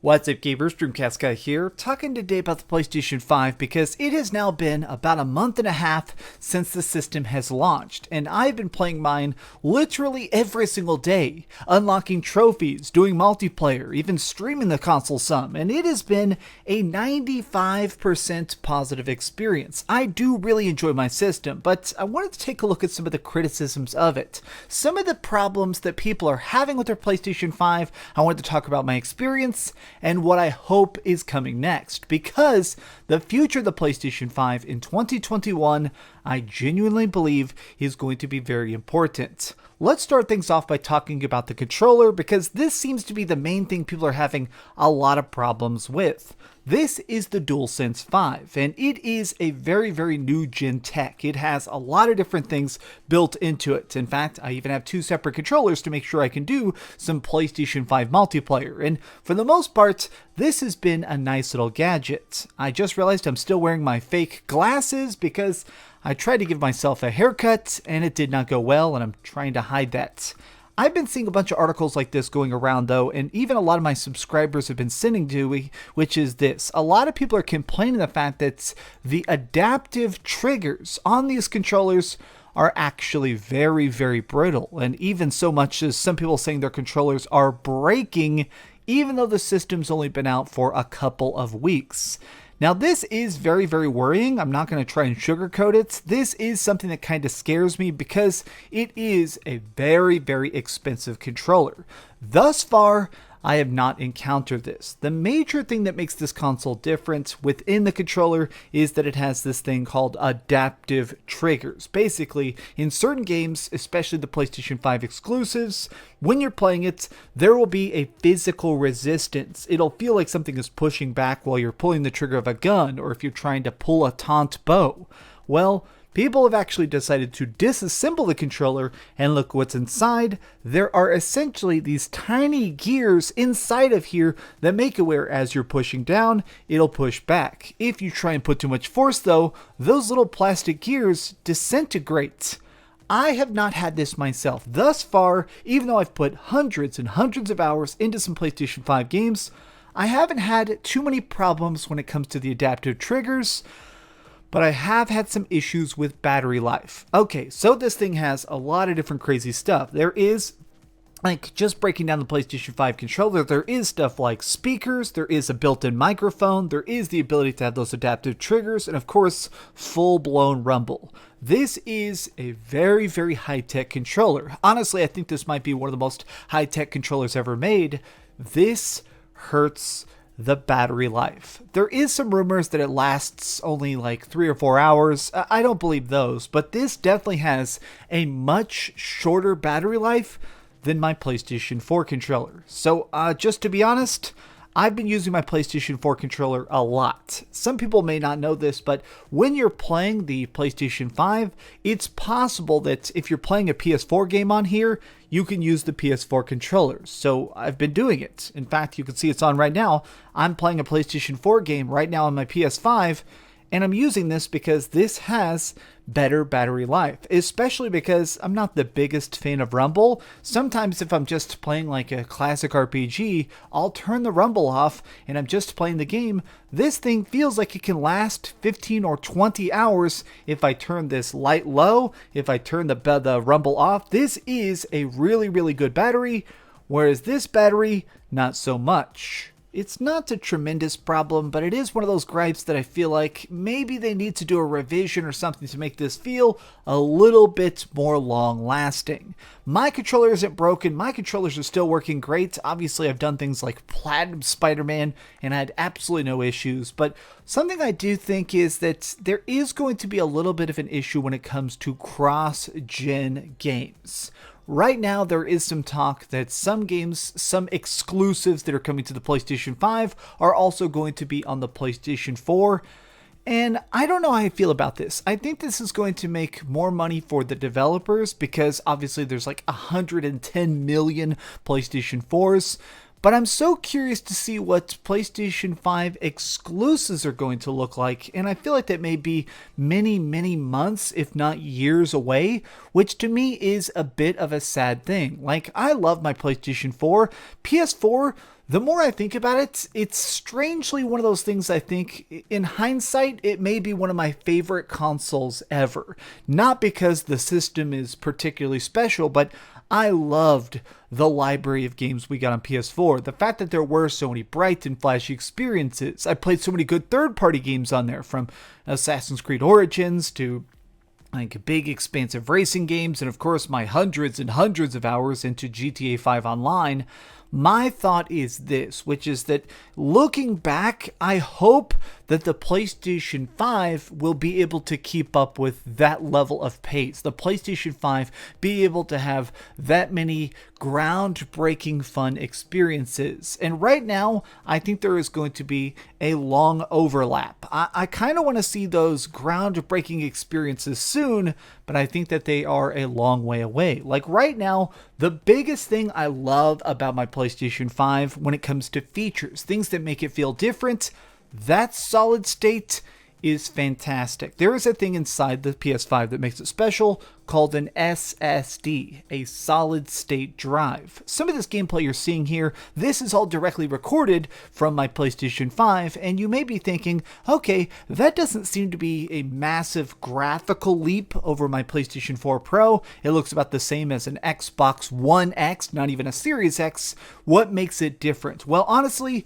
What's up, gamers? DreamcastGuy here, talking today about the PlayStation 5 because it has now been about a month and a half since the system has launched, and I've been playing mine literally every single day, unlocking trophies, doing multiplayer, even streaming the console some, and it has been a 95% positive experience. I do really enjoy my system, but I wanted to take a look at some of the criticisms of it, some of the problems that people are having with their PlayStation 5. I wanted to talk about my experience and what I hope is coming next, because the future of the PlayStation 5 in 2021, I genuinely believe, is going to be very important. Let's start things off by talking about the controller, because this seems to be the main thing people are having a lot of problems with. This is the DualSense 5, and it is a very new gen tech. It has a lot of different things built into it. In fact, I even have two separate controllers to make sure I can do some PlayStation 5 multiplayer, and for the most part, this has been a nice little gadget. I just realized I'm still wearing my fake glasses because I tried to give myself a haircut and it did not go well, and I'm trying to hide that. I've been seeing a bunch of articles like this going around though, and even a lot of my subscribers have been sending to me, which is this. A lot of people are complaining the fact that the adaptive triggers on these controllers are actually very brittle, and even so much as some people saying their controllers are breaking even though the system's only been out for a couple of weeks. Now this is very worrying. I'm not going to try and sugarcoat it. This is something that kind of scares me because it is a very expensive controller. Thus far, I have not encountered this. The major thing that makes this console different within the controller is that it has this thing called adaptive triggers. Basically, in certain games, especially the PlayStation 5 exclusives, when you're playing it, there will be a physical resistance. It'll feel like something is pushing back while you're pulling the trigger of a gun, or if you're trying to pull a taunt bow. Well, people have actually decided to disassemble the controller, and look what's inside. There are essentially these tiny gears inside of here that make it where as you're pushing down, it'll push back. If you try and put too much force though, those little plastic gears disintegrate. I have not had this myself thus far, even though I've put hundreds and hundreds of hours into some PlayStation 5 games. I haven't had too many problems when it comes to the adaptive triggers, but I have had some issues with battery life. Okay, so this thing has a lot of different crazy stuff. There is, like, just breaking down the PlayStation 5 controller, there is stuff like speakers, there is a built-in microphone, there is the ability to have those adaptive triggers, and of course, full-blown rumble. This is a very high-tech controller. Honestly, I think this might be one of the most high-tech controllers ever made. This hurts the battery life. There is some rumors that it lasts only like 3 or 4 hours. I don't believe those, but this definitely has a much shorter battery life than my PlayStation 4 controller. So just to be honest, I've been using my PlayStation 4 controller a lot. Some people may not know this, but when you're playing the PlayStation 5, it's possible that if you're playing a PS4 game on here, you can use the PS4 controllers. So I've been doing it. In fact, you can see it's on right now. I'm playing a PlayStation 4 game right now on my PS5, and I'm using this because this has better battery life, especially because I'm not the biggest fan of rumble. Sometimes if I'm just playing like a classic RPG, I'll turn the rumble off and I'm just playing the game. This thing feels like it can last 15 or 20 hours if I turn this light low, if I turn the rumble off. This is a really good battery, whereas this battery, not so much. It's not a tremendous problem, but it is one of those gripes that I feel like maybe they need to do a revision or something to make this feel a little bit more long-lasting. My controller isn't broken. My controllers are still working great. Obviously, I've done things like Platinum Spider-Man, and I had absolutely no issues. But something I do think is that there is going to be a little bit of an issue when it comes to cross-gen games. Right now, there is some talk that some games, some exclusives that are coming to the PlayStation 5 are also going to be on the PlayStation 4. And I don't know how I feel about this. I think this is going to make more money for the developers because obviously there's like 110 million PlayStation 4s. But I'm so curious to see what PlayStation 5 exclusives are going to look like, and I feel like that may be many months, if not years away, which to me is a bit of a sad thing. Like, I love my PlayStation 4. PS4, The more I think about it, it's strangely one of those things I think, in hindsight, it may be one of my favorite consoles ever. Not because the system is particularly special, but I loved the library of games we got on PS4. The fact that there were so many bright and flashy experiences. I played so many good third-party games on there, from Assassin's Creed Origins to like big expansive racing games, and of course my hundreds and hundreds of hours into GTA 5 Online. My thought is this, which is that looking back, I hope that the PlayStation 5 will be able to keep up with that level of pace. The PlayStation 5 be able to have that many groundbreaking fun experiences. And right now, I think there is going to be a long overlap. I kind of want to see those groundbreaking experiences soon, but I think that they are a long way away. Like right now, the biggest thing I love about my PlayStation 5 when it comes to features, things that make it feel different, that solid state is fantastic. There is a thing inside the PS5 that makes it special called an SSD, a solid state drive. Some of this gameplay you're seeing here, this is all directly recorded from my PlayStation 5, and you may be thinking, okay, that doesn't seem to be a massive graphical leap over my PlayStation 4 Pro. It looks about the same as an Xbox One X, not even a Series X. What makes it different? Well, honestly,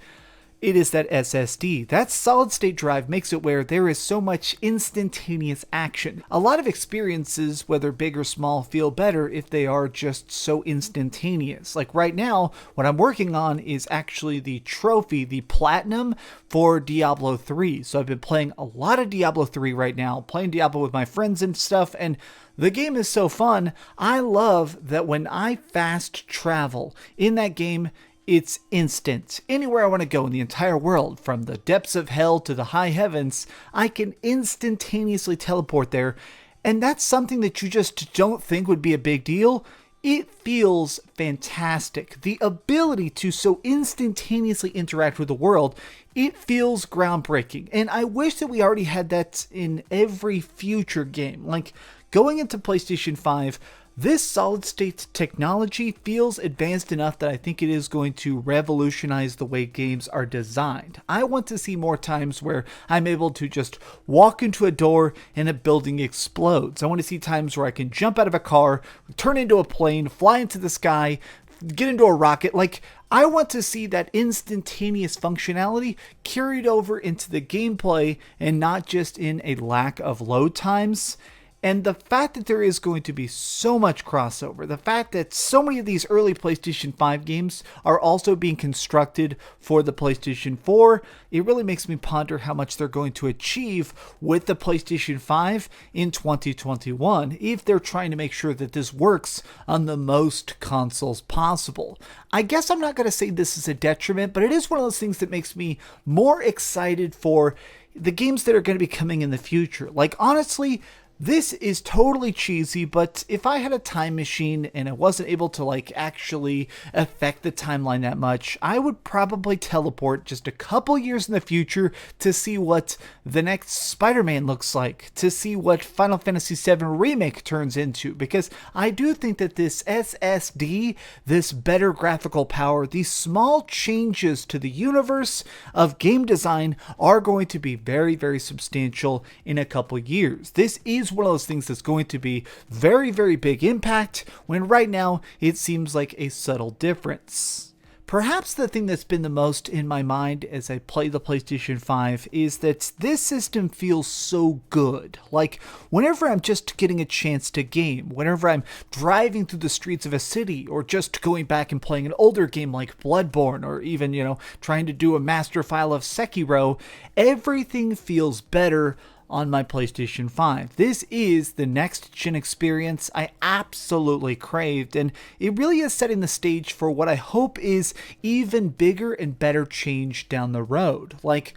it is that SSD. That solid state drive makes it where there is so much instantaneous action. A lot of experiences, whether big or small, feel better if they are just so instantaneous. Like right now, what I'm working on is actually the trophy, the platinum for Diablo 3. So I've been playing a lot of Diablo 3 right now, playing Diablo with my friends and stuff, and the game is so fun. I love that when I fast travel in that game, it's instant. Anywhere I want to go in the entire world, from the depths of hell to the high heavens, I can instantaneously teleport there. And that's something that you just don't think would be a big deal. It feels fantastic. The ability to so instantaneously interact with the world, it feels groundbreaking. And I wish that we already had that in every future game. Like going into PlayStation 5, this solid-state technology feels advanced enough that I think it is going to revolutionize the way games are designed. I want to see more times where I'm able to just walk into a door and a building explodes. I want to see times where I can jump out of a car, turn into a plane, fly into the sky, get into a rocket. Like, I want to see that instantaneous functionality carried over into the gameplay and not just in a lack of load times. And the fact that there is going to be so much crossover, the fact that so many of these early PlayStation 5 games are also being constructed for the PlayStation 4, it really makes me ponder how much they're going to achieve with the PlayStation 5 in 2021, if they're trying to make sure that this works on the most consoles possible. I guess I'm not going to say this is a detriment, but it is one of those things that makes me more excited for the games that are going to be coming in the future. Like, honestly, this is totally cheesy, but if I had a time machine and I wasn't able to actually affect the timeline that much, I would probably teleport just a couple years in the future to see what the next Spider-Man looks like, to see what Final Fantasy VII Remake turns into, because I do think that this SSD, this better graphical power, these small changes to the universe of game design are going to be very, very substantial in a couple years. This is one of those things that's going to be very, very big impact, when right now it seems like a subtle difference. Perhaps the thing that's been the most in my mind as I play the PlayStation 5 is that this system feels so good. Like, whenever I'm just getting a chance to game, whenever I'm driving through the streets of a city, or just going back and playing an older game like Bloodborne, or even, trying to do a master file of Sekiro, everything feels better on my PlayStation 5. This is the next gen experience I absolutely craved, and it really is setting the stage for what I hope is even bigger and better change down the road. Like,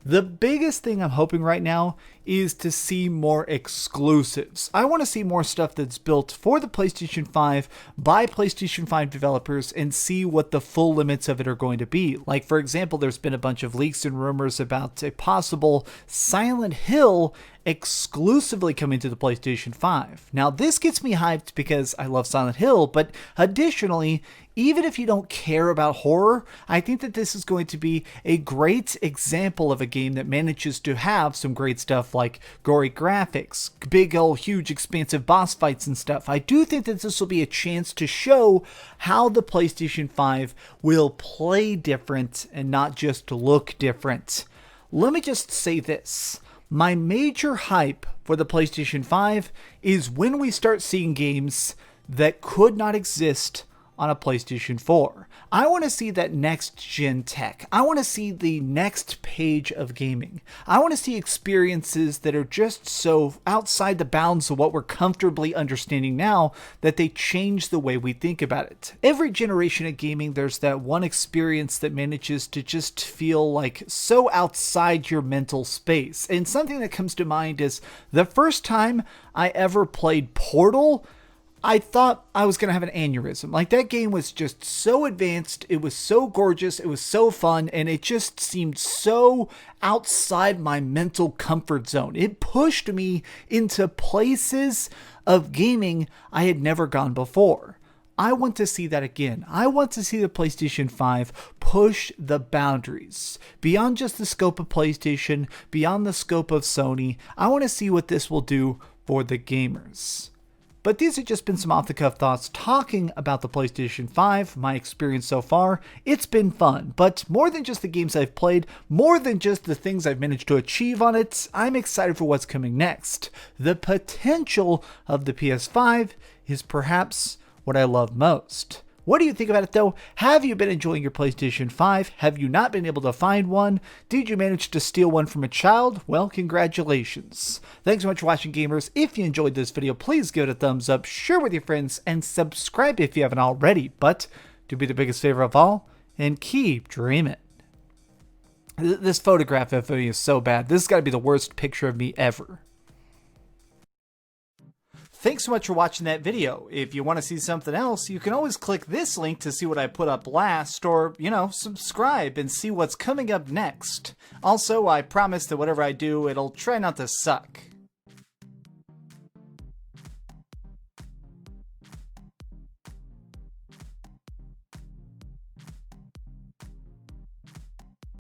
the biggest thing I'm hoping right now is to see more exclusives. I want to see more stuff that's built for the PlayStation 5 by PlayStation 5 developers and see what the full limits of it are going to be. Like, for example, there's been a bunch of leaks and rumors about a possible Silent Hill exclusively coming to the PlayStation 5. Now, this gets me hyped because I love Silent Hill, but additionally, even if you don't care about horror, I think that this is going to be a great example of a game that manages to have some great stuff like gory graphics, big old huge expansive boss fights and stuff. I do think that this will be a chance to show how the PlayStation 5 will play different and not just look different. Let me just say this. My major hype for the PlayStation 5 is when we start seeing games that could not exist on a PlayStation 4. I want to see that next gen tech. I want to see the next page of gaming. I want to see experiences that are just so outside the bounds of what we're comfortably understanding now that they change the way we think about it. Every generation of gaming, there's that one experience that manages to just feel like so outside your mental space. And something that comes to mind is the first time I ever played Portal, I thought I was going to have an aneurysm. Like, that game was just so advanced, it was so gorgeous, it was so fun, and it just seemed so outside my mental comfort zone. It pushed me into places of gaming I had never gone before. I want to see that again. I want to see the PlayStation 5 push the boundaries beyond just the scope of PlayStation, beyond the scope of Sony. I want to see what this will do for the gamers. But these have just been some off-the-cuff thoughts talking about the PlayStation 5, my experience so far. It's been fun, but more than just the games I've played, more than just the things I've managed to achieve on it, I'm excited for what's coming next. The potential of the PS5 is perhaps what I love most. What do you think about it though? Have you been enjoying your PlayStation 5? Have you not been able to find one? Did you manage to steal one from a child? Well, congratulations. Thanks so much for watching, gamers. If you enjoyed this video, please give it a thumbs up, share with your friends, and subscribe if you haven't already. But do me the biggest favor of all, and keep dreaming. This photograph of me is so bad. This has got to be the worst picture of me ever. Thanks so much for watching that video. If you want to see something else, you can always click this link to see what I put up last, or, subscribe and see what's coming up next. Also, I promise that whatever I do, it'll try not to suck.